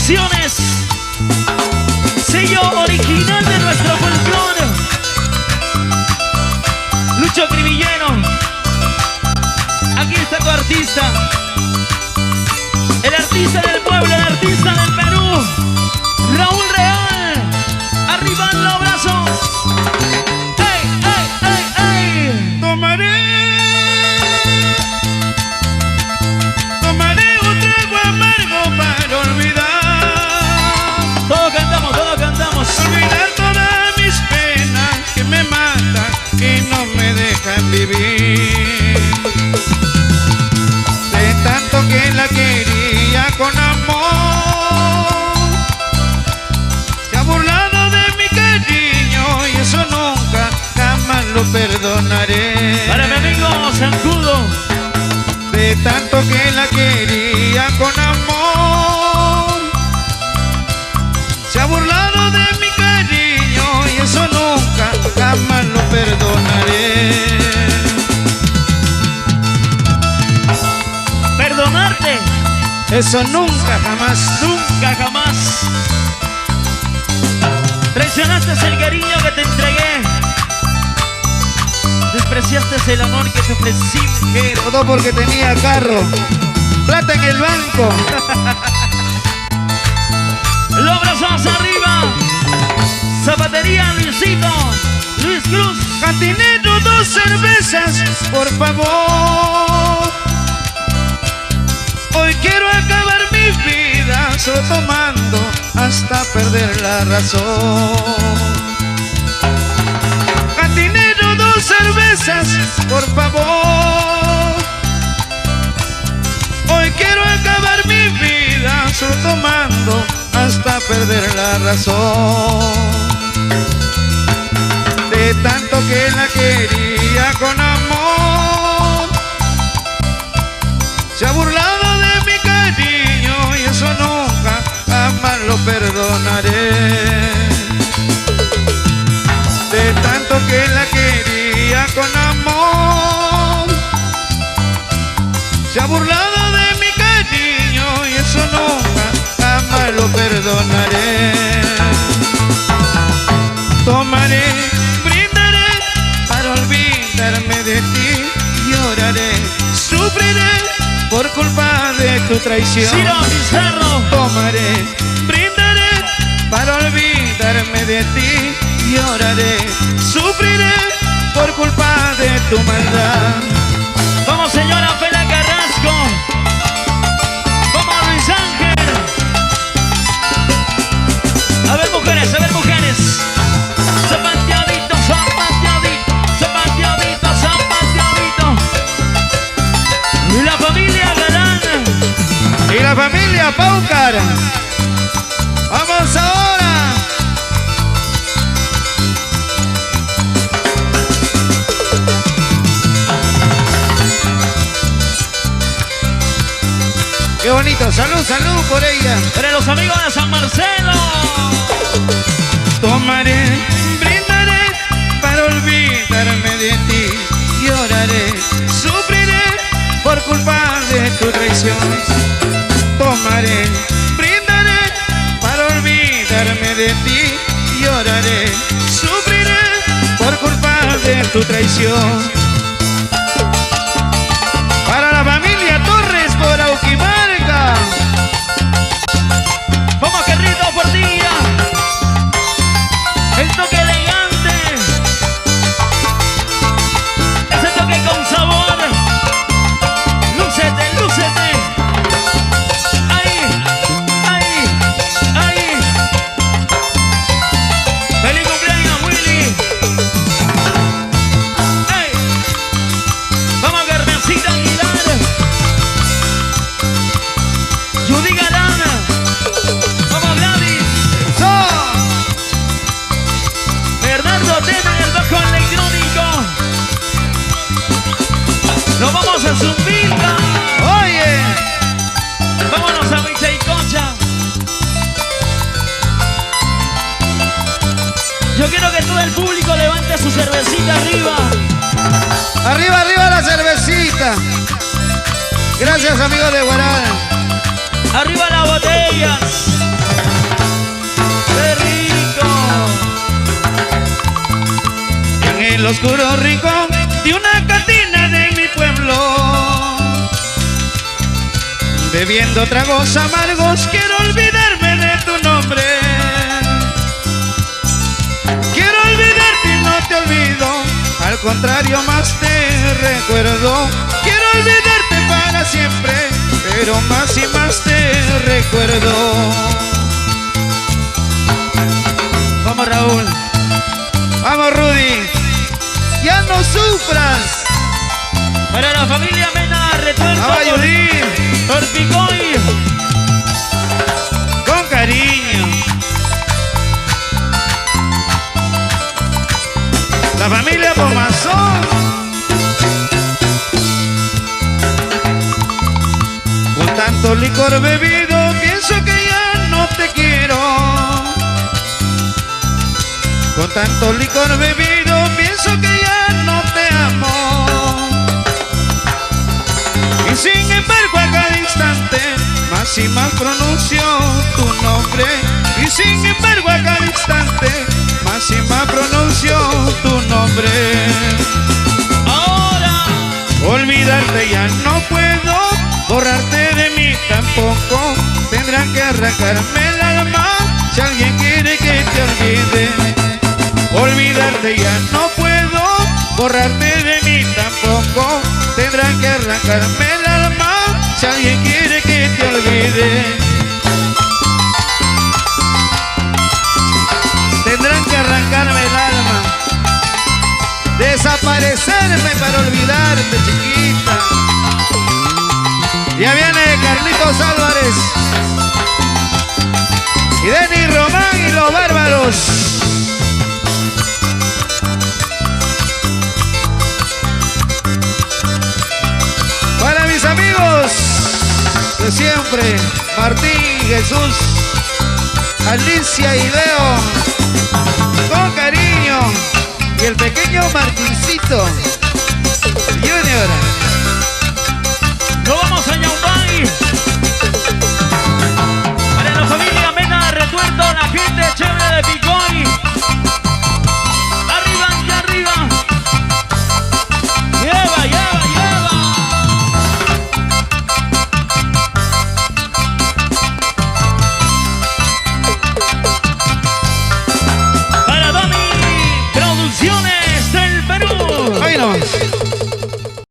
Producciones, sello original de nuestro folclore. Lucho Cribillero, aquí está tu artista, el artista del pueblo, el artista del Perú, Raúl Real. Arriba los brazos. ¡Ey, ey, ey, ey! Tomaré un trago amargo para olvidar. Todos cantamos, todos cantamos. Olvidar todas mis penas que me matan y no me dejan vivir. De tanto que la quería con amor, se ha burlado de mi cariño y eso nunca, jamás lo perdonaré. Para mi amigo Zancudo. De tanto que la quería con amor, se ha burlado de mi cariño y eso nunca, jamás lo perdonaré. Perdonarte, Eso nunca, jamás. nunca jamás. Traicionaste el cariño que te entregué. Despreciaste el amor que te ofrecí, mujer. Todo porque tenía carro, plata en el banco. Los brazos arriba. Zapatería Luisito, Luis Cruz. Cantinero, 2 cervezas, por favor. Hoy quiero acabar mi vida solo tomando hasta perder la razón. Cantinero, 2 cervezas, por favor. Hoy quiero acabar mi vida solo tomando hasta perder la razón. De tanto que la quería con amor, se ha burlado de mi cariño y eso nunca, jamás lo perdonaré. De tanto que la quería con amor, se ha burlado de mi cariño y eso nunca, jamás lo perdonaré. Tomaré, brindaré para olvidarme de ti, lloraré, sufriré por culpa de tu traición. Ciro Pizarro. Tomaré, brindaré para olvidarme de ti, lloraré, sufriré por culpa de tu maldad. Vamos, señora Fela Carrasco. Vamos, Luis Ángel. A ver, mujeres, a ver, mujeres. Zapateadito, zapateadito, zapateadito, zapateadito. Y la familia Galán. Y la familia Paucar. Vamos ahora. Qué bonito, salud, salud por ella. Para los amigos de San Marcelo. Tomaré, brindaré para olvidarme de ti, lloraré, sufriré por culpa de tu traición. Tomaré, brindaré para olvidarme de ti, lloraré, sufriré por culpa de tu traición. Para la familia Torres por Auquimarca. Vamos, Carrito Portilla. El toque elegante. Ese toque con sabor. Lúcete, lúcete. Ahí, ahí, ahí. Feliz cumpleaños, Willy. Hey. Vamos, Carmencita Aguilar. Judy Galana. Vamos, Gladys. Bernardo Tena en el bajo electrónico. Nos vamos a Zumbilca. Oye, Vámonos a Huichaycocha. Yo quiero que todo el público levante su cervecita arriba. arriba, arriba la cervecita. Gracias, amigos de Guaral. Arriba las botellas. ¡Qué rico! En el oscuro rincón de una cantina de mi pueblo, bebiendo tragos amargos, quiero olvidarme de tu nombre. Quiero olvidarte y no te olvido, al contrario más te recuerdo. Quiero olvidarte para siempre, pero más y más te recuerdo. Vamos, Raúl. Vamos, Rudy, ya no sufras. Para la familia Mena, retuerto Vamos, Judy, por Picoy. con cariño. La familia Pomazón. Con tanto licor bebido, pienso que ya no te quiero. Con tanto licor bebido, pienso que ya no te amo. Y sin embargo a cada instante, más y más pronuncio tu nombre. Y sin embargo a cada instante, más y más pronuncio tu nombre. Ahora. Olvidarte ya no puedo, borrarte de mí tampoco. Tendrán que arrancarme el alma si alguien quiere que te olvide. Olvidarte ya no puedo, borrarte de mí tampoco. Tendrán que arrancarme el alma si alguien quiere que te olvide. Tendrán que arrancarme el alma, desaparecerme para olvidarte, chiquita. Ya viene Carlitos Álvarez y Denny Román y los Bárbaros. Para mis amigos de siempre, Martín, Jesús, Alicia y Leo, con cariño, y el pequeño Martincito Junior. Nos vamos a Yaumay. Para la familia Mena, retuerto, la gente chévere de Picoy. Arriba y arriba. Lleva, lleva, lleva. Para Dami Producciones del Perú. Ahí nomás.